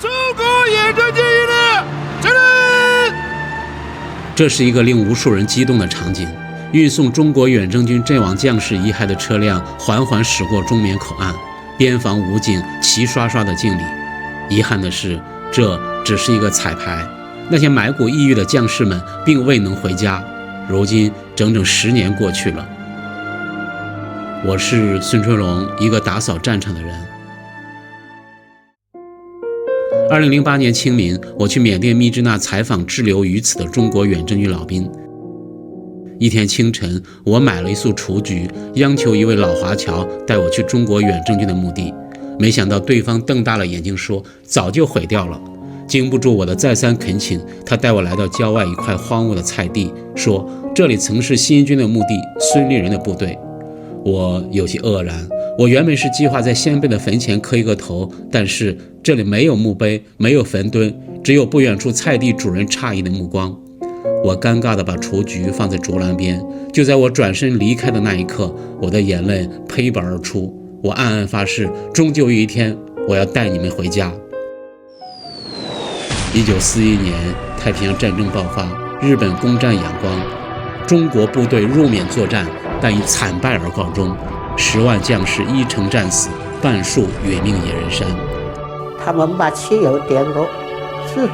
中国远征军一列起立！这是一个令无数人激动的场景。运送中国远征军阵亡将士遗骸的车辆缓缓驶过中缅口岸，边防武警齐刷刷地敬礼。遗憾的是，这只是一个彩排，那些埋骨异域的将士们并未能回家。如今整整10年过去了。我是孙春龙，一个打扫战场的人。2008年清明，我去缅甸密支那采访滞留于此的中国远征军老兵。一天清晨，我买了一束雏菊，央求一位老华侨带我去中国远征军的墓地。没想到对方瞪大了眼睛说，早就毁掉了。经不住我的再三恳请，他带我来到郊外一块荒芜的菜地，说这里曾是新军的墓地，孙立人的部队。我有些愕然，我原本是计划在先辈的坟前磕一个头，但是这里没有墓碑，没有坟墩，只有不远处菜地主人诧异的目光。我尴尬地把雏菊放在竹篮边，就在我转身离开的那一刻，我的眼泪呸吧而出。我暗暗发誓，终究有一天我要带你们回家。1941年，太平洋战争爆发，日本攻占仰光，中国部队入缅作战，但以惨败而告终，10万将士一城战死，半数殒命野人山。他们把汽油点过，是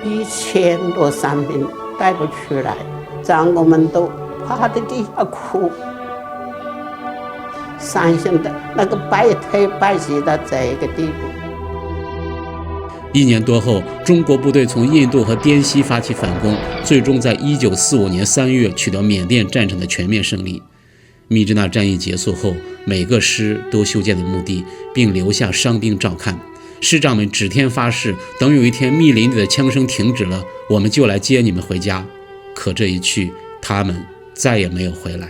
1000多伤兵带不出来，战友们都趴在地下哭，伤心的那个败退败绩到这个地步。1年多后，中国部队从印度和滇西发起反攻，最终在1945年3月取得缅甸战场的全面胜利。密支那战役结束后，每个师都修建了墓地，并留下伤兵照看。师长们指天发誓，等有一天密林里的枪声停止了，我们就来接你们回家。可这一去，他们再也没有回来。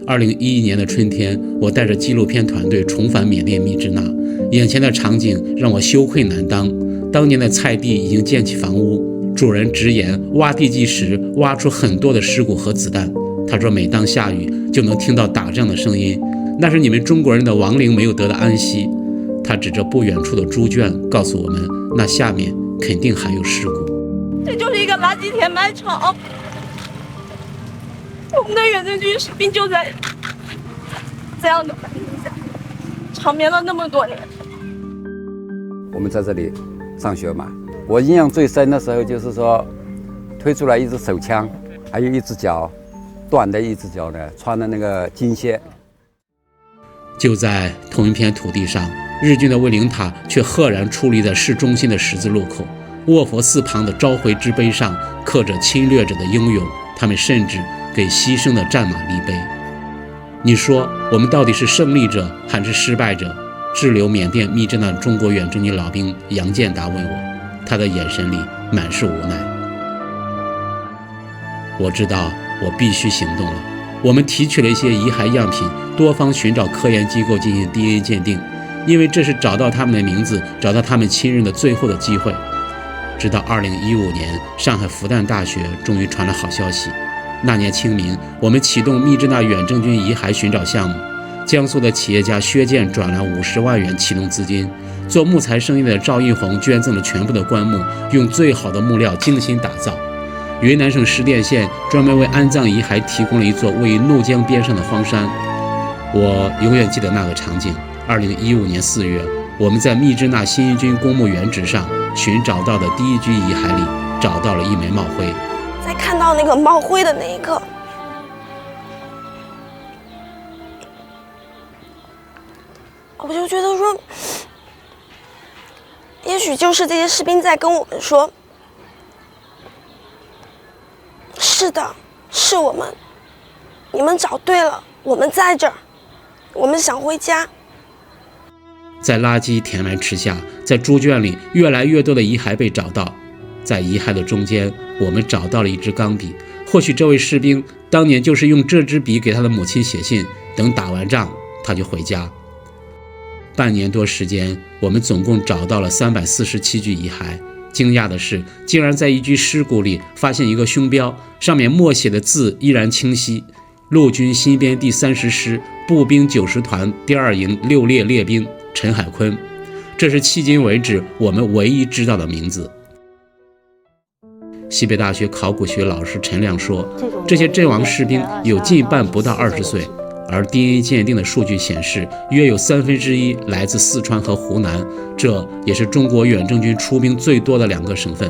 2011年的春天，我带着纪录片团队重返缅甸密支那，眼前的场景让我羞愧难当。当年的菜地已经建起房屋，主人直言挖地基时挖出很多的尸骨和子弹。他说每当下雨就能听到打仗的声音，那是你们中国人的亡灵没有得到安息。他指着不远处的猪圈告诉我们，那下面肯定还有尸骨。这就是一个垃圾填埋场，我们的远征军士兵就在这样的环境下长眠了那么多年。我们在这里上学嘛，我印象最深的时候就是说，推出来一支手枪，还有一只脚断的，一只脚呢穿的那个金靴。就在同一片土地上，日军的卫灵塔却赫然矗立在市中心的十字路口。卧佛寺旁的召回之碑上刻着侵略者的英勇，他们甚至给牺牲的战马立碑。你说我们到底是胜利者还是失败者？滞留缅甸密支那中国远征军老兵杨建达问我，他的眼神里满是无奈。我知道我必须行动了。我们提取了一些遗骸样品，多方寻找科研机构进行 DNA 鉴定，因为这是找到他们的名字，找到他们亲人的最后的机会。直到2015年，上海复旦大学终于传来好消息。那年清明，我们启动密支那远征军遗骸寻找项目。江苏的企业家薛建转了50万元启动资金，做木材生意的赵一红捐赠了全部的棺木，用最好的木料精心打造。云南省十甸县专门为安葬遗骸提供了一座位于怒江边上的荒山。我永远记得那个场景。2015年4月，我们在密支那新一军公墓原址上寻找到的第一具遗骸里，找到了一枚帽徽。在看到那个帽徽的那一刻，我就觉得说，也许就是这些士兵在跟我们说，是的，是我们，你们找对了，我们在这儿，我们想回家。在垃圾填埋池下，在猪圈里，越来越多的遗骸被找到。在遗骸的中间，我们找到了一支钢笔。或许这位士兵当年就是用这支笔给他的母亲写信，等打完仗他就回家。半年多时间，我们总共找到了347具遗骸。惊讶的是，竟然在一具尸骨里发现一个胸标，上面默写的字依然清晰：陆军新编第30师步兵90团第2营6列列兵。陈海坤，这是迄今为止我们唯一知道的名字。西北大学考古学老师陈亮说，这些阵亡士兵有近半不到20岁，而 DNA 鉴定的数据显示，约有1/3来自四川和湖南，这也是中国远征军出兵最多的2个省份。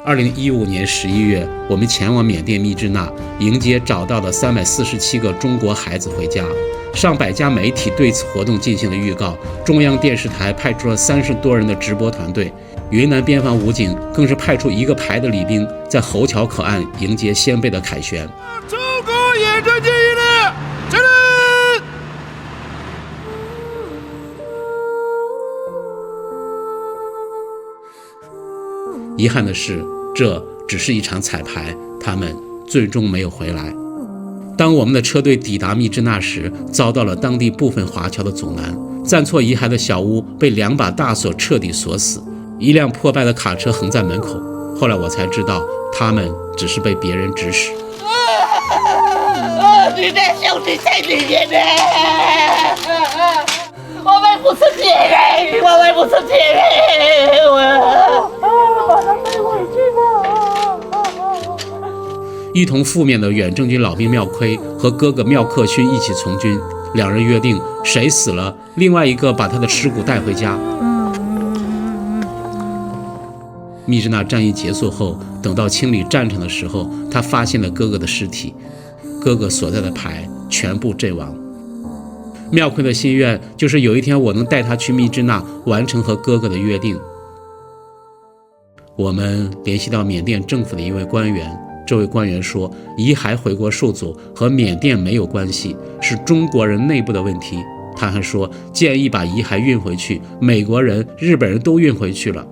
2015年11月，我们前往缅甸密支那，迎接找到的347个中国孩子回家。上百家媒体对此活动进行了预告，中央电视台派出了30多人的直播团队，云南边防武警更是派出1个排的礼兵，在侯桥口岸迎接先辈的凯旋。中国远征军一律敬礼！遗憾的是，这只是一场彩排，他们最终没有回来。当我们的车队抵达密支那时，遭到了当地部分华侨的阻拦，暂错遗骸的小屋被2把大锁彻底锁死，一辆破败的卡车横在门口。后来我才知道，他们只是被别人指使。你的兄弟在里面呢！我们不是敌人，我们不是敌人，把他带回去吧。一同赴缅的远征军老兵廖奎和哥哥廖克勋一起从军，2人约定，谁死了，另外一个把他的尸骨带回家。密支那战役结束后，等到清理战场的时候，他发现了哥哥的尸体，哥哥所在的排全部阵亡。廖奎的心愿就是有一天我能带他去密支那，完成和哥哥的约定。我们联系到缅甸政府的一位官员，这位官员说，遗骸回国受阻和缅甸没有关系，是中国人内部的问题。他还说，建议把遗骸运回去，美国人、日本人都运回去了。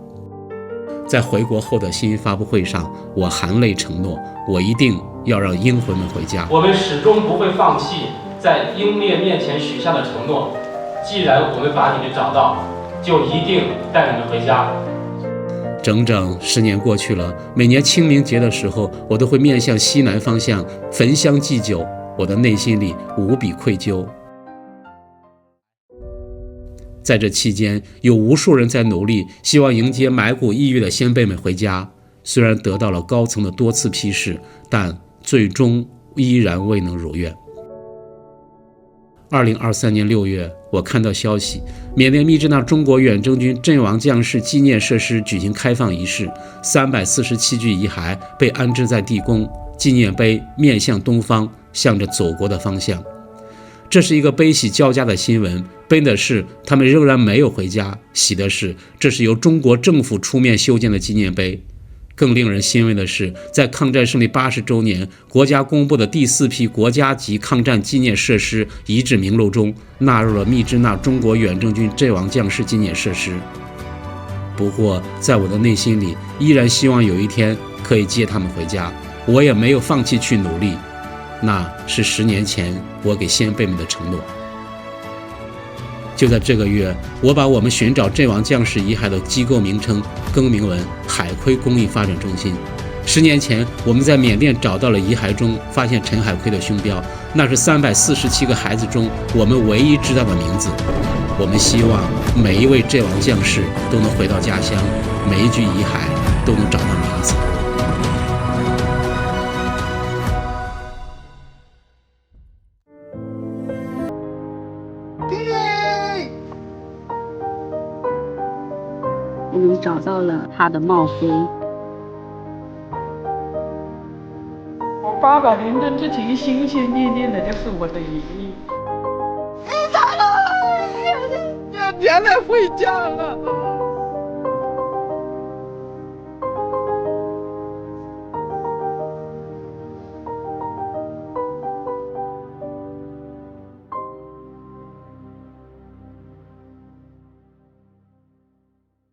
在回国后的新闻发布会上，我含泪承诺，我一定要让英魂们回家。我们始终不会放弃在英烈面前许下的承诺。既然我们把你们找到，就一定带你们回家。整整10年过去了，每年清明节的时候，我都会面向西南方向焚香祭酒，我的内心里无比愧疚。在这期间，有无数人在努力，希望迎接埋骨异域的先辈们回家。虽然得到了高层的多次批示，但最终依然未能如愿。2023年6月，我看到消息，缅甸密支那中国远征军阵亡将士纪念设施举行开放仪式，347具遗骸被安置在地宫，纪念碑面向东方，向着走国的方向。这是一个悲喜交加的新闻，悲的是他们仍然没有回家，喜的是这是由中国政府出面修建的纪念碑。更令人欣慰的是，在抗战胜利80周年，国家公布的第4批国家级抗战纪念设施遗址名录中，纳入了密支那中国远征军阵亡将士纪念设施。不过，在我的内心里，依然希望有一天可以接他们回家，我也没有放弃去努力。那是10年前我给先辈们的承诺。就在这个月，我把我们寻找阵亡将士遗骸的机构名称更名为海奎公益发展中心。10年前，我们在缅甸找到了遗骸中发现陈海奎的胸标，那是347个孩子中我们唯一知道的名字。我们希望每一位阵亡将士都能回到家乡，每一具遗骸都能找到名字。我们找到了他的帽徽。我800年针之情心心念念的就是我的爷爷。你咋了？娘来回家了。